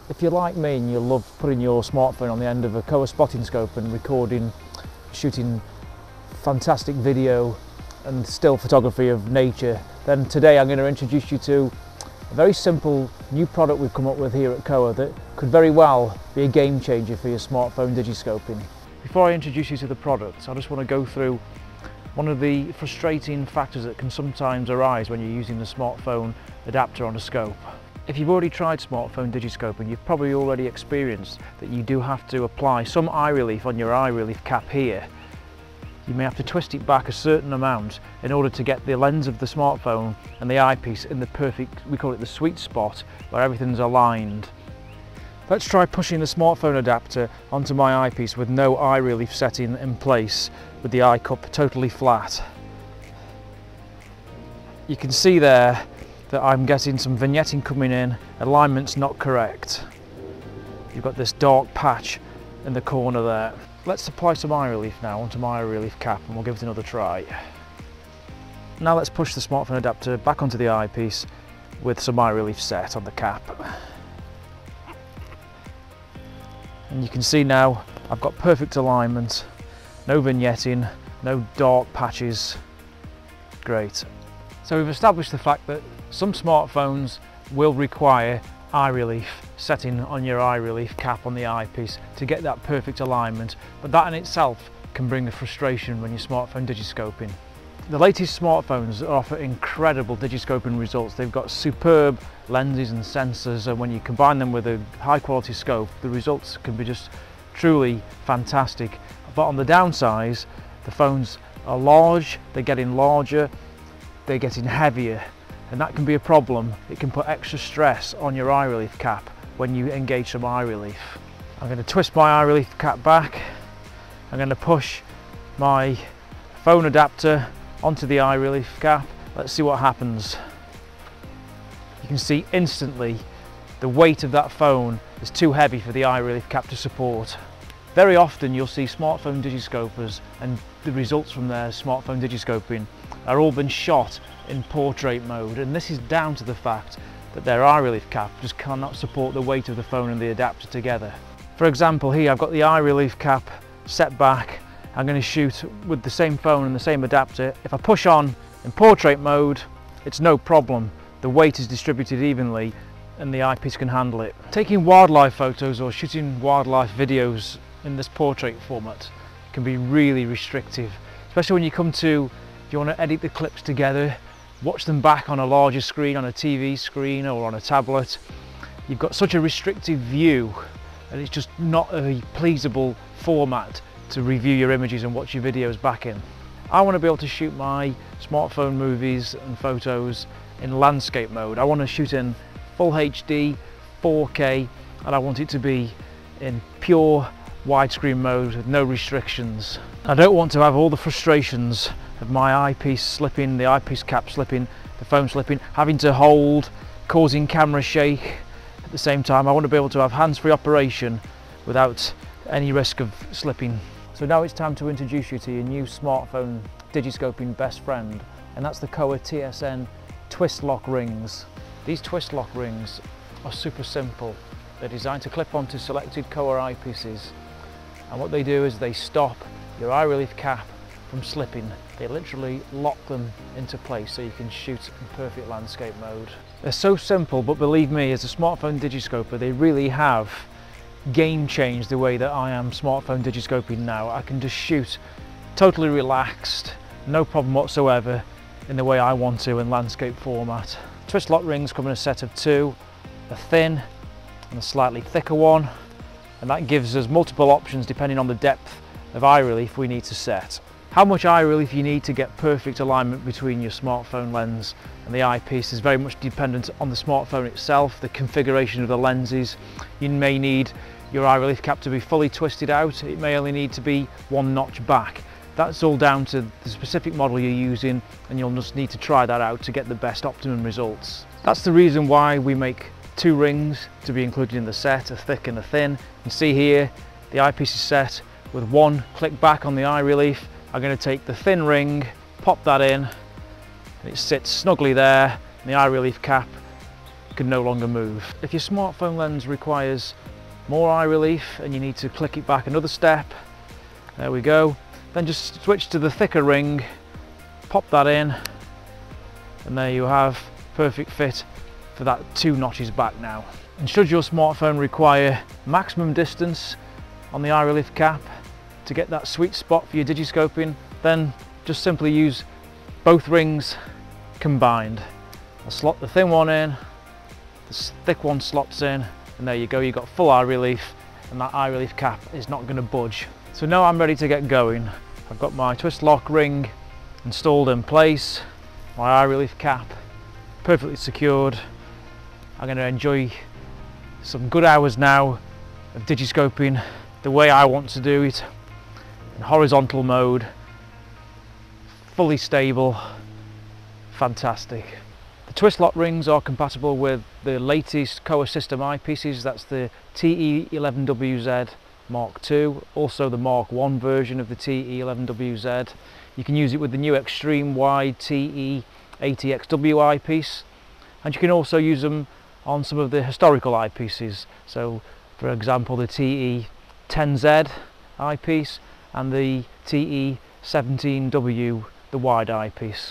If you're like me and you love putting your smartphone on the end of a Kowa spotting scope and recording, shooting fantastic video and still photography of nature, then today I'm going to introduce you to a very simple new product we've come up with here at Kowa that could very well be a game changer for your smartphone digiscoping. Before I introduce you to the product, I just want to go through one of the frustrating factors that can sometimes arise when you're using the smartphone adapter on a scope. If you've already tried smartphone digiscoping, you've probably already experienced that you do have to apply some eye relief on your eye relief cap here. You may have to twist it back a certain amount in order to get the lens of the smartphone and the eyepiece in the perfect, we call it the sweet spot, where everything's aligned. Let's try pushing the smartphone adapter onto my eyepiece with no eye relief setting in place, with the eye cup totally flat. You can see there that I'm getting some vignetting coming in, alignment's not correct. You've got this dark patch in the corner there. Let's apply some eye relief now onto my eye relief cap and we'll give it another try. Now let's push the smartphone adapter back onto the eyepiece with some eye relief set on the cap. And you can see now I've got perfect alignment, no vignetting, no dark patches. Great. So we've established the fact that some smartphones will require eye relief setting on your eye relief cap on the eyepiece to get that perfect alignment, but that in itself can bring a frustration when you're smartphone digiscoping. The latest smartphones offer incredible digiscoping results. They've got superb lenses and sensors, and when you combine them with a high quality scope, the results can be just truly fantastic. But on the downside, the phones are large, they're getting larger, they're getting heavier, and that can be a problem. It can put extra stress on your eye relief cap when you engage some eye relief. I'm going to twist my eye relief cap back. I'm going to push my phone adapter onto the eye relief cap. Let's see what happens. You can see instantly the weight of that phone is too heavy for the eye relief cap to support. Very often you'll see smartphone digiscopers and the results from their smartphone digiscoping are all been shot in portrait mode, and this is down to the fact that their eye relief cap just cannot support the weight of the phone and the adapter together. For example, here I've got the eye relief cap set back. I'm going to shoot with the same phone and the same adapter. If I push on in portrait mode, it's no problem. The weight is distributed evenly and the eyepiece can handle it. Taking wildlife photos or shooting wildlife videos in this portrait format can be really restrictive, especially when you come to, if you want to edit the clips together, watch them back on a larger screen, on a TV screen or on a tablet. You've got such a restrictive view and it's just not a pleasable format to review your images and watch your videos back in. I want to be able to shoot my smartphone movies and photos in landscape mode. I want to shoot in full HD, 4K, and I want it to be in pure widescreen mode with no restrictions. I don't want to have all the frustrations of my eyepiece slipping, the eyepiece cap slipping, the phone slipping, having to hold, causing camera shake. At the same time, I want to be able to have hands-free operation without any risk of slipping. So now it's time to introduce you to your new smartphone digiscoping best friend, and that's the Kowa TSN-Twist lock rings. These twist lock rings are super simple. They're designed to clip onto selected Kowa eyepieces, and what they do is they stop your eye relief cap from slipping. They literally lock them into place so you can shoot in perfect landscape mode. They're so simple, but believe me, as a smartphone digiscoper, they really have game changed the way that I am smartphone digiscoping now. I can just shoot totally relaxed, no problem whatsoever, in the way I want to in landscape format. Twist lock rings come in a set of two, a thin and a slightly thicker one, and that gives us multiple options depending on the depth of eye relief we need to set. How much eye relief you need to get perfect alignment between your smartphone lens and the eyepiece is very much dependent on the smartphone itself, the configuration of the lenses. You may need your eye relief cap to be fully twisted out, it may only need to be one notch back. That's all down to the specific model you're using, and you'll just need to try that out to get the best optimum results. That's the reason why we make two rings to be included in the set, a thick and a thin. You can see here the eyepiece is set with one click back on the eye relief. I'm going to take the thin ring, pop that in, and it sits snugly there, and the eye relief cap can no longer move. If your smartphone lens requires more eye relief and you need to click it back another step, there we go, then just switch to the thicker ring, pop that in, and there you have perfect fit for that 2 notches back now. And should your smartphone require maximum distance on the eye relief cap to get that sweet spot for your digiscoping, then just simply use both rings combined. I'll slot the thin one in, the thick one slots in, and there you go, you've got full eye relief, and that eye relief cap is not going to budge. So now I'm ready to get going. I've got my twist lock ring installed in place, my eye relief cap perfectly secured. I'm going to enjoy some good hours now of digiscoping the way I want to do it, in horizontal mode, fully stable, fantastic. The twist lock rings are compatible with the latest Kowa system eyepieces. That's the TE11WZ Mark II, also the Mark I version of the TE11WZ. You can use it with the new extreme wide TE80XW eyepiece, and you can also use them on some of the historical eyepieces. So for example, the TE10Z eyepiece and the TE17W, the wide eyepiece.